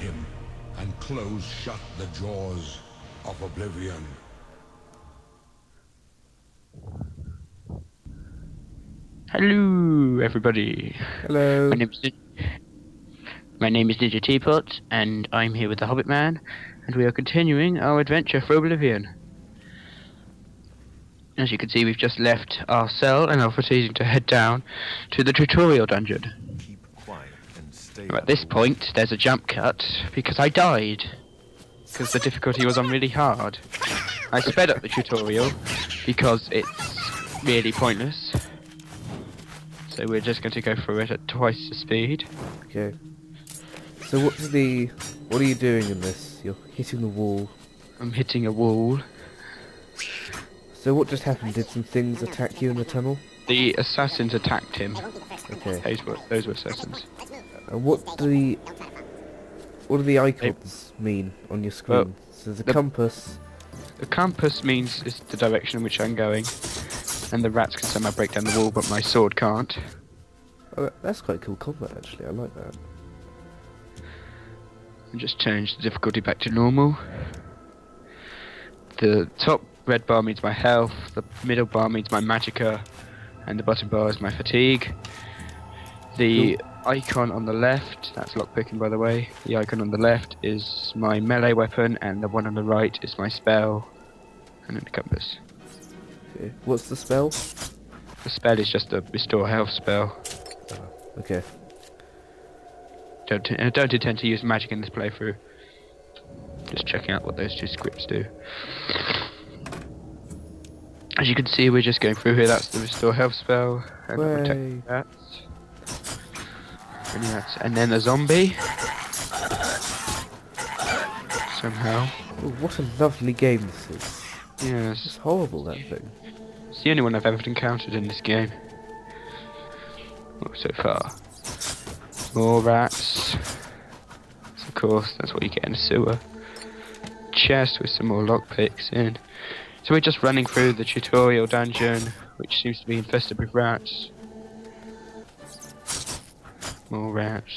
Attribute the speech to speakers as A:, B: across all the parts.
A: him and close shut the jaws of Oblivion.
B: Hello, everybody.
C: Hello.
B: My name is Ninja Teapot, and I'm here with the Hobbit Man, and we are continuing our adventure for Oblivion. As you can see, we've just left our cell and are proceeding to head down to the tutorial dungeon.
D: Keep quiet and stay
B: Now, at this point, there's a jump cut because I died. Because the difficulty was on really hard. I sped up the tutorial because it's really pointless. So we're just going to go through it at twice the speed.
C: Okay. So what are you doing in this? You're hitting the wall.
B: I'm hitting a wall.
C: So what just happened? Did some things attack you in the tunnel?
B: The assassins attacked him.
C: Okay.
B: Those were assassins.
C: And what do the icons mean on your screen?
B: Well,
C: So there's a compass.
B: The compass means it's the direction in which I'm going. And the rats can somehow break down the wall, but my sword can't.
C: Oh, that's quite cool combat actually. I like that.
B: And just change the difficulty back to normal. The top red bar means my health, the middle bar means my magicka, and the bottom bar is my fatigue. The icon on the left, that's lockpicking by the way, the icon on the left is my melee weapon, and the one on the right is my spell, and then the compass.
C: Okay. What's the spell?
B: The spell is just a restore health spell.
C: Okay.
B: I don't intend to use magic in this playthrough. Just checking out what those two scripts do. As you can see, we're just going through here. That's the restore health spell, and the protect rats. And then a zombie. Somehow.
C: Oh, what a lovely game this is.
B: Yes.
C: It's horrible, that thing.
B: It's the only one I've ever encountered in this game. Well, so far. More rats. So of course, that's what you get in a sewer. Chest with some more lockpicks in. So we're just running through the tutorial dungeon, which seems to be infested with rats. More rats.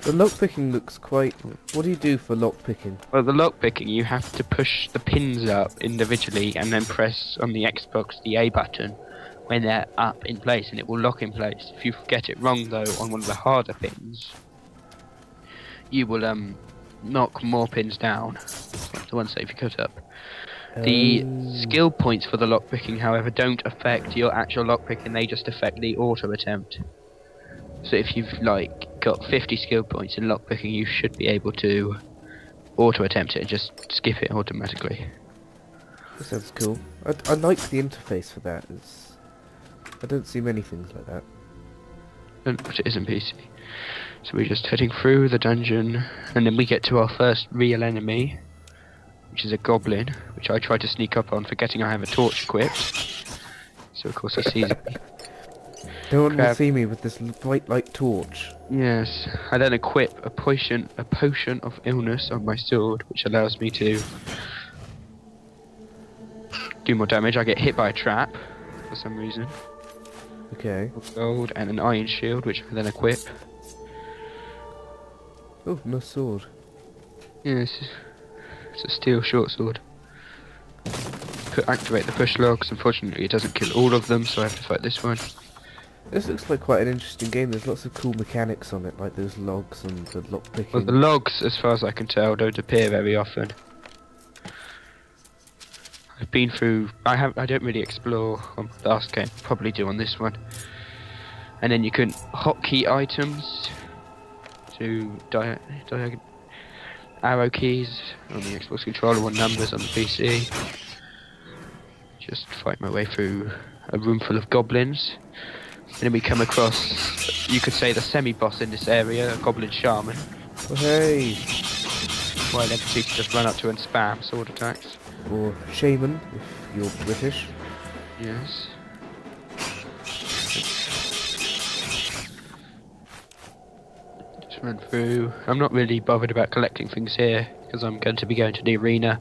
C: The lockpicking looks quite... What do you do for lockpicking?
B: Well, the lockpicking, you have to push the pins up individually and then press on the Xbox the A button when they're up in place, and it will lock in place. If you get it wrong though on one of the harder pins, you will knock more pins down, like the ones that you've cut up. The skill points for the lockpicking, however, don't affect your actual lockpicking, they just affect the auto attempt. So if you've got 50 skill points in lockpicking, you should be able to auto attempt it and just skip it automatically.
C: That sounds cool. I like the interface for that. I don't see many things like that.
B: But it isn't PC. So we're just heading through the dungeon, and then we get to our first real enemy, which is a goblin, which I try to sneak up on, forgetting I have a torch equipped. So of course he sees me.
C: No one will see me with this bright light torch.
B: Yes, I then equip a potion of illness on my sword, which allows me to do more damage. I get hit by a trap for some reason.
C: Okay.
B: Gold and an iron shield, which I then equip.
C: Oh, no sword.
B: Yes, it's a steel short sword. Activate the push logs. Unfortunately, it doesn't kill all of them, so I have to fight this one.
C: This looks like quite an interesting game. There's lots of cool mechanics on it, like those logs and the lockpicking.
B: Well, the logs, as far as I can tell, don't appear very often. I've been through. I don't really explore on the last game. Probably do on this one. And then you can hotkey items to arrow keys on the Xbox controller or numbers on the PC. Just fight my way through a room full of goblins. And then we come across, you could say, the semi-boss in this area, a goblin shaman.
C: Oh, hey!
B: While NPCs just run up to and spam sword attacks.
C: Or shaman, if you're British.
B: Yes. Just run through. I'm not really bothered about collecting things here, because I'm going to be going to the arena,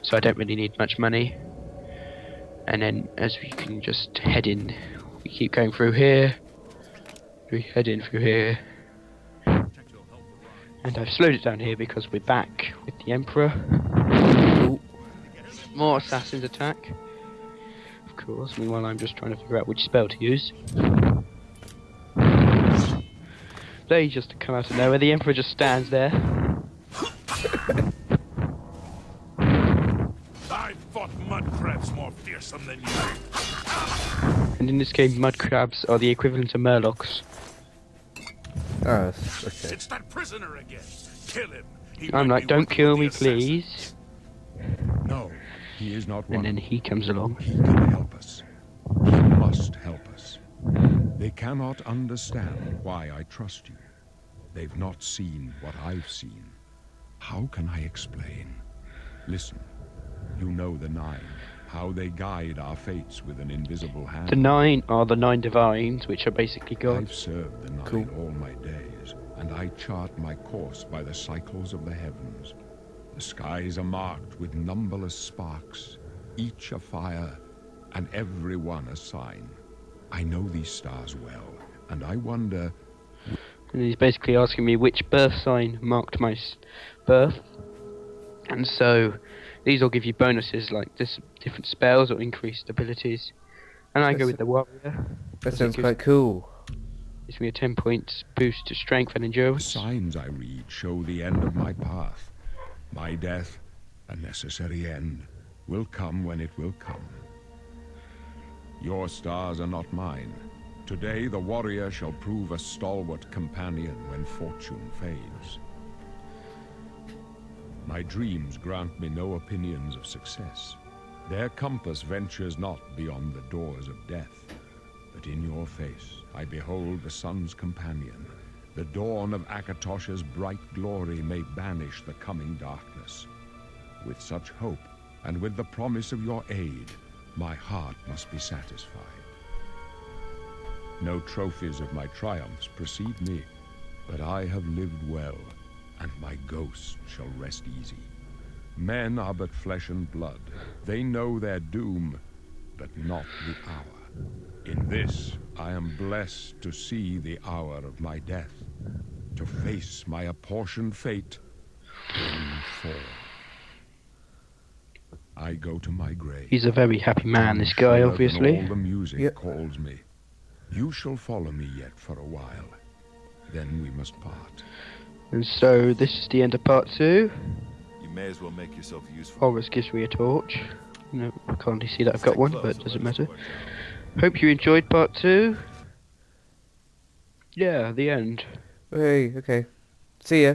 B: so I don't really need much money. And then, as we can just head in, we keep going through here. We head in through here. And I've slowed it down here because we're back with the Emperor.
C: Cool.
B: More assassins attack. Of course, meanwhile I'm just trying to figure out which spell to use. They just come out of nowhere, the Emperor just stands there.
A: I've fought mud crabs more fearsome than you.
B: And in this game, mud crabs are the equivalent of murlocs.
C: Ah, okay.
A: It's that prisoner again. Kill him. He
B: I'm
A: might
B: like,
A: be
B: don't
A: working
B: kill
A: with
B: me,
A: the assassins."
B: please.
A: No, he is not one.
B: And then he comes along.
A: He can help us. He must help us. They cannot understand why I trust you. They've not seen what I've seen. How can I explain? Listen, you know the Nine, how they guide our fates with an invisible hand.
B: The 9 are the 9 divines, which are basically
A: I've
B: gods.
A: served the Nine
C: Cool.
A: all my days, and I chart my course by the cycles of the heavens. The skies are marked with numberless sparks, each a fire, and every one a sign. I know these stars well, and I wonder...
B: And he's basically asking me which birth sign marked my birth. And so, these will give you bonuses like this, different spells or increased abilities. And I go
C: That's-
B: with the warrior.
C: That
B: because it
C: sounds
B: gives-
C: quite cool.
B: Gives me a 10 points boost to strength and
A: The
B: endurance.
A: signs I read show the end of my path. My death, a necessary end, will come when it will come. Your stars are not mine. Today the warrior shall prove a stalwart companion when fortune fades. My dreams grant me no opinions of success. Their compass ventures not beyond the doors of death. But in your face I behold the sun's companion. The dawn of Akatosh's bright glory may banish the coming darkness. With such hope, and with the promise of your aid, my heart must be satisfied. No trophies of my triumphs precede me, but I have lived well, and my ghost shall rest easy. Men are but flesh and blood. They know their doom, but not the hour. In this, I am blessed to see the hour of my death, to face my apportioned fate in fall. I go to my grave.
B: He's a very happy man, this guy,
A: Shriller than
B: obviously.
A: all the music
C: Yep.
A: calls me. You shall follow me yet for a while. Then we must part.
B: And so, this is the end of part 2.
D: You may as well make yourself useful.
B: Horus gives me a torch. No, I can't really see that I've got one, but it doesn't matter. Hope you enjoyed part 2. Yeah, the end.
C: Hey, okay. See ya.